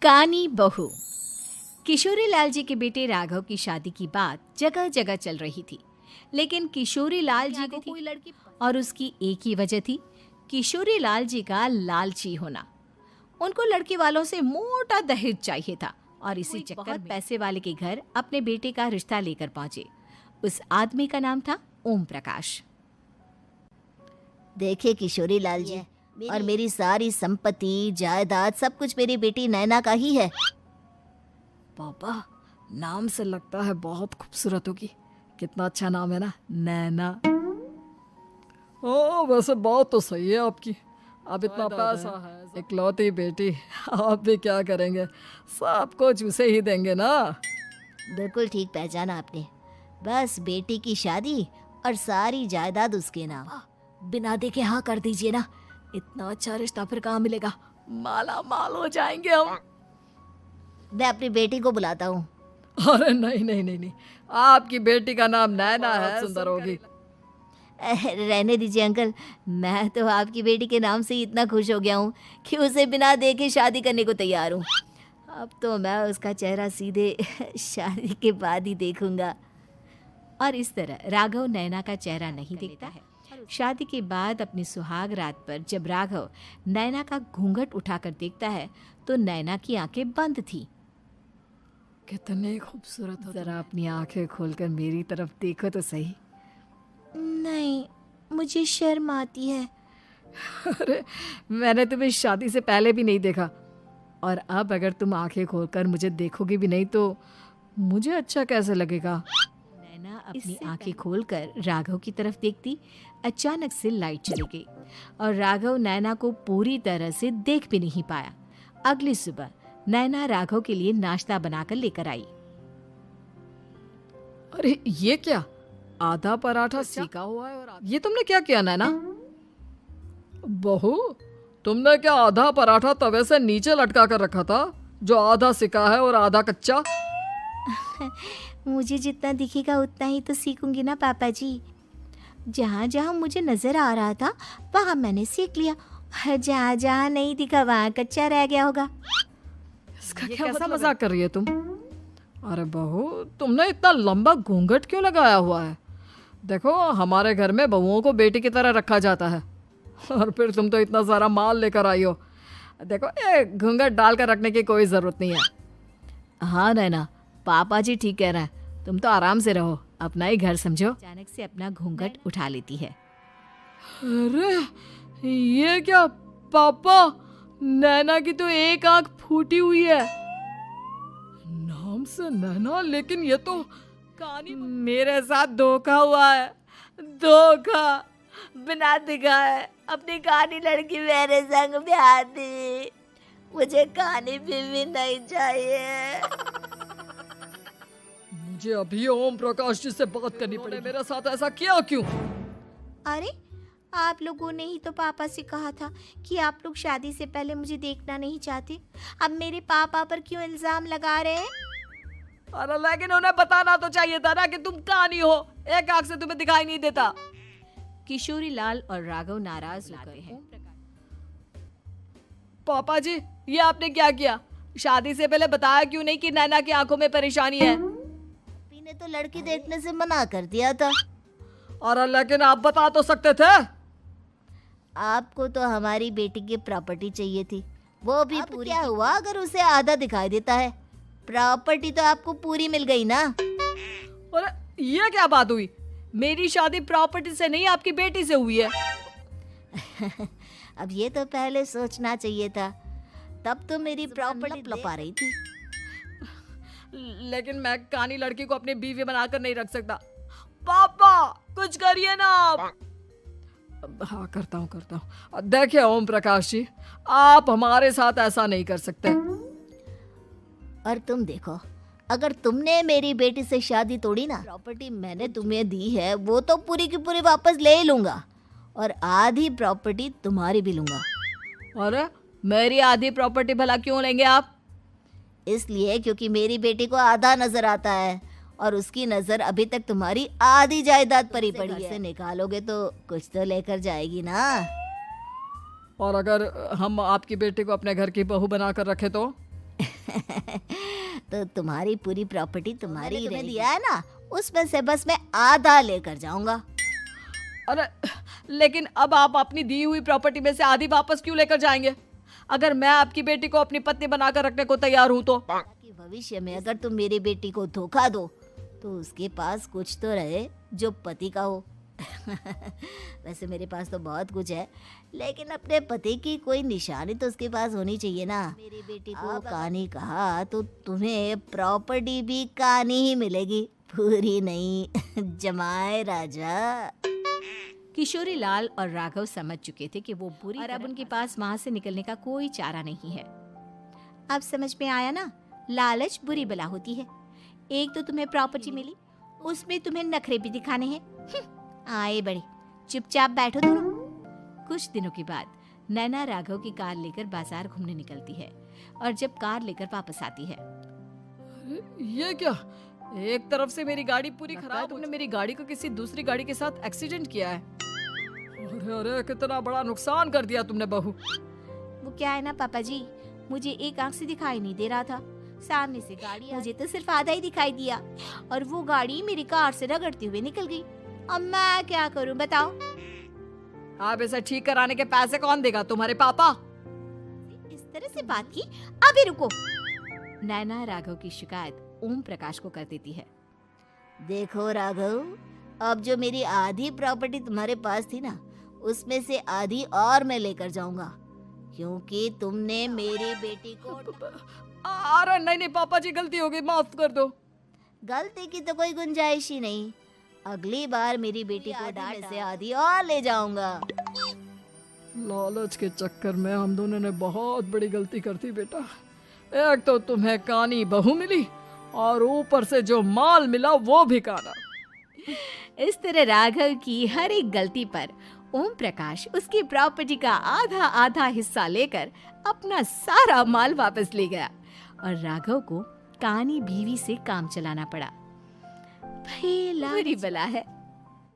कानी बहू। किशोरी लाल जी के बेटे राघव की शादी की बात जगह जगह चल रही थी, लेकिन किशोरी लाल जी को कोई लड़की और उसकी एक ही वजह थी, किशोरी लाल जी का लालची होना। उनको लड़की वालों से मोटा दहेज चाहिए था और इसी चक्कर में पैसे वाले के घर अपने बेटे का रिश्ता लेकर पहुंचे। उस आदमी का नाम था ओम प्रकाश। देखे किशोरी लाल जी, और मेरी सारी संपत्ति जायदाद सब कुछ मेरी बेटी नैना का ही है। पापा, नाम से लगता है बहुत खूबसूरत होगी। कितना अच्छा नाम है ना, नैना। ओ वैसे बात तो सही है आपकी। अब इतना पैसा है, इकलौती बेटी, आप भी क्या करेंगे, सब कुछ उसे ही देंगे ना। बिल्कुल ठीक पहचाना आपने। बस बेटी की शादी और सारी जायदाद उसके नाम। बिना देखे हाँ कर दीजिए ना, इतना अच्छा रिश्ता फिर कहाँ मिलेगा, माला माल हो जाएंगे हम। मैं अपनी बेटी को बुलाता हूँ। अरे नहीं नहीं नहीं नहीं, आपकी बेटी का नाम नैना है, सुंदर होगी। रहने दीजिए अंकल, मैं तो आपकी बेटी के नाम से ही इतना खुश हो गया हूँ कि उसे बिना देखे शादी करने को तैयार हूँ। अब तो मैं उसका चेहरा सीधे शादी के बाद ही देखूंगा। और इस तरह राघव नैना का चेहरा नहीं देखता है। शादी के बाद अपनी सुहाग रात पर जब राघव नैना का घूंघट उठाकर देखता है तो नैना की आंखें बंद थी। कितने खूबसूरत हो, जरा अपनी आंखें खोलकर मेरी तरफ देखो तो सही। नहीं, मुझे शर्म आती है। अरे मैंने तुम्हें शादी से पहले भी नहीं देखा, और अब अगर तुम आंखें खोलकर मुझे देखोगे भी नहीं तो मुझे अच्छा कैसे लगेगा। नैना अपनी आंखें खोलकर राघव की तरफ देखती, अचानक से लाइट चली गई और राघव नैना को पूरी तरह से देख भी नहीं पाया। अगली सुबह नैना राघव के लिए नाश्ता बनाकर लेकर आई। अरे ये क्या, आधा पराठा सेका हुआ है और ये तुमने क्या किया नैना? बहू, तुमने क्या आधा पराठा तवे से नीचे लटका कर रखा था, जो आधा सिका है और आधा कच्चा? मुझे जितना दिखेगा उतना ही तो सीखूंगी ना पापा जी। जहाँ जहाँ मुझे नजर आ रहा था वहाँ मैंने सीख लिया, जहाँ जहाँ नहीं दिखा वहाँ कच्चा रह गया होगा। इसका क्या कैसा मजाक कर रही है तुम? अरे बहू, तुमने इतना लंबा घूंघट क्यों लगाया हुआ है? देखो, हमारे घर में बहुओं को बेटी की तरह रखा जाता है, और फिर तुम तो इतना सारा माल लेकर आई हो। देखो, ये घूंघट डालकर रखने की कोई जरूरत नहीं है। हाँ नैना, पापा जी ठीक कह रहे हैं, तुम तो आराम से रहो, अपना ही घर समझो। अचानक से अपना घूंघट उठा लेती है। अरे ये क्या पापा, नैना की तो एक आंख फूटी हुई है। नाम से नैना, लेकिन ये तो कहानी। मेरे साथ धोखा हुआ है, धोखा बिना दिखाए अपनी कहानी लड़की मेरे संग ब्याह दी। मुझे कहानी भी नहीं चाहिए। मुझे अभी ओम प्रकाश जी से बात करनी पड़ेगी। मेरे साथ ऐसा किया क्यों? अरे आप लोगों ने ही तो पापा से कहा था कि आप लोग शादी से पहले मुझे देखना नहीं चाहते। अब मेरे पापा पर क्यों इल्जाम लगा रहे हैं? अरे लेकिन उन्हें बताना तो चाहिए था ना कि तुम कहानी हो, एक आंख से तुम्हें दिखाई नहीं देता। किशोरी लाल और राघव नाराज हो गए हैं। पापा जी, ये आपने क्या किया? शादी से पहले बताया क्यों नहीं कि नैना की आंखों में परेशानी है? पप्पी ने तो लड़की देखने से मना कर दिया था। अरे लेकिन आप बता तो सकते थे। आपको तो हमारी बेटी की प्रॉपर्टी चाहिए थी, वो भी पूरी। क्या हुआ अगर उसे आधा दिखाई देता है? प्रॉपर्टी तो आपको पूरी मिल गई ना। अरे ये क्या बात हुई? मेरी शादी प्रॉपर्टी से नहीं, आपकी बेटी से हुई है। अब ये तो पहले सोचना चाहिए था, तब तो मेरी प्रॉपर्टी लपा रही थी। लेकिन मैं कानी लड़की को अपनी बीवी बनाकर नहीं रख सकता। पापा कुछ करिए ना आप। हाँ करता हूँ। देखिए ओम प्रकाश जी, आप हमारे साथ ऐसा नहीं कर सकते। और तुम देखो, अगर तुमने मेरी बेटी से शादी तोड़ी ना, प्रॉपर्टी मैंने तुम्हें दी है वो तो पूरी की पूरी वापस ले ही लूंगा, और आधी प्रॉपर्टी तुम्हारी भी लूंगा। अरे मेरी आधी प्रॉपर्टी भला क्यों लेंगे आप? इसलिए क्योंकि मेरी बेटी को आधा नजर आता है और उसकी नजर अभी तक तुम्हारी आधी जायदाद पर ही पड़ी है। से निकालोगे तो कुछ तो लेकर जाएगी ना। और अगर हम आपकी बेटी को अपने घर की बहू बनाकर रखे तो? तो तुम्हारी पूरी प्रॉपर्टी तुम्हारी ही दिया है ना, उसमें से बस मैं आधा लेकर जाऊंगा। अरे लेकिन अब आप अपनी दी हुई प्रॉपर्टी में से आधी वापस क्यों लेकर जाएंगे? अगर मैं आपकी बेटी को अपनी पत्नी बनाकर रखने को तैयार हूँ तो। कि भविष्य में अगर तुम मेरी बेटी को धोखा दो तो उसके पास कुछ तो रहे जो पति का हो। वैसे मेरे पास तो बहुत कुछ है, लेकिन अपने पति की कोई निशानी तो उसके पास होनी चाहिए ना। मेरी बेटी को कहानी कहा तो तुम्हें प्रॉपर्टी भी कहानी ही मिलेगी, पूरी नहीं। जमाए राजा। किशोरी लाल और राघव समझ चुके थे कि वो बुरी और अब उनके पास वहां से निकलने का कोई चारा नहीं है। अब समझ में आया ना, लालच बुरी बला होती है। एक तो तुम्हें प्रॉपर्टी मिली, उसमें तुम्हें नखरे भी दिखाने हैं। आए बड़े, चुपचाप बैठो दोनों। कुछ दिनों के बाद नैना राघव की कार लेकर बाजार घूमने निकलती है और जब कार लेकर वापस आती है, ये क्या? एक तरफ से मेरी गाड़ी पूरी खराब, तुमने मेरी गाड़ी को किसी दूसरी गाड़ी के साथ एक्सीडेंट किया है। अरे अरे कितना बड़ा नुकसान कर दिया तुमने बहू। वो क्या है ना पापा जी, मुझे एक आंख से दिखाई नहीं दे रहा था, सामने से गाड़ी मुझे तो सिर्फ आधा ही दिखाई दिया और वो गाड़ी मेरी कार से रगड़ते हुए निकल गई। अब मैं क्या करूं बताओ? आप इसे ठीक कराने के पैसे कौन देगा? तुम्हारे पापा। इस तरह से बात की? अभी रुको। नैना राघव की शिकायत ओम प्रकाश को कर देती है। देखो राघव, अब जो मेरी आधी प्रॉपर्टी तुम्हारे पास थी ना, उसमें से आधी और मैं लेकर जाऊंगा, क्योंकि तुमने मेरी बेटी को। अरे नहीं नहीं पापा जी, गलती हो गई, माफ कर दो। गलती की तो कोई गुंजाइश ही नहीं। अगली बार मेरी बेटी को डांट से आधी और ले जाऊंगा। लालच के चक्कर में हम दोनों ने बहुत बड़ी गलती कर दी बेटा। एक तो तुम्हें कानी बहू मिली और ऊपर से जो माल मिला वो भी काना। इस तरह राघव की हर एक गलती पर ओम प्रकाश उसकी प्रॉपर्टी का आधा आधा हिस्सा लेकर अपना सारा माल वापस ले गया और राघव को कानी बीवी से काम चलाना पड़ा। भाई बुरी बला है।